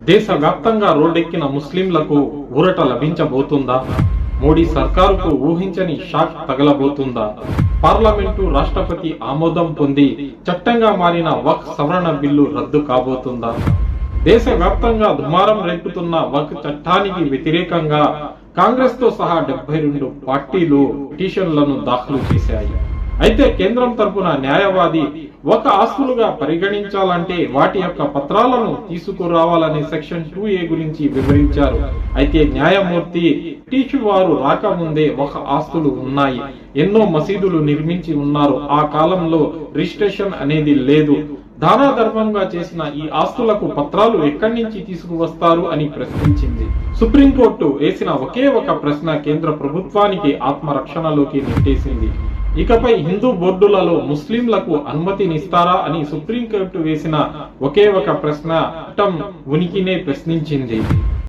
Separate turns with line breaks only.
దేశవ్యాప్తంగా రోడ్డెక్కిన ముస్లింలకు ఊరట లభించబోతుందా? మోడీ సర్కారుకు ఊహించని షాక్ తగలబోతుందా? పార్లమెంటు రాష్ట్రపతి ఆమోదం పొంది చట్టంగా మారిన వక్ఫ్ సవరణ బిల్లు రద్దు కాబోతుందా? దేశవ్యాప్తంగా దుమారం రేపుతున్న వక్ఫ్ చట్టానికి వ్యతిరేకంగా కాంగ్రెస్ తో సహా 72 పార్టీలు పిటిషన్లను దాఖలు చేశాయి. అయితే కేంద్రం తరపున న్యాయవాది ఒక ఆస్తులుగా పరిగణించాలంటే వాటి యొక్క పత్రాలను తీసుకురావాలనే సెక్షన్ 2A గురించి వివరించారు. అయితే న్యాయమూర్తి టీచు వారు రాకముందే ఒక ఆస్తులు ఉన్నాయి, ఎన్నో మసీదులు నిర్మించి ఉన్నారు, ఆ కాలంలో రిజిస్ట్రేషన్ అనేది లేదు, దానాధర్మంగా చేసిన ఈ ఆస్తులకు పత్రాలు ఎక్కడి నుంచి తీసుకువస్తారు అని ప్రశ్నించింది. సుప్రీంకోర్టు వేసిన ఒకే ఒక ప్రశ్న కేంద్ర ప్రభుత్వానికి ఆత్మరక్షణలోకి నెట్టేసింది. ఇకపై హిందూ బోర్డులలో ముస్లింలకు అనుమతినిస్తారా అని సుప్రీంకోర్టు వేసిన ఒకే ఒక ప్రశ్న చట్టం ఉనికినే ప్రశ్నించింది.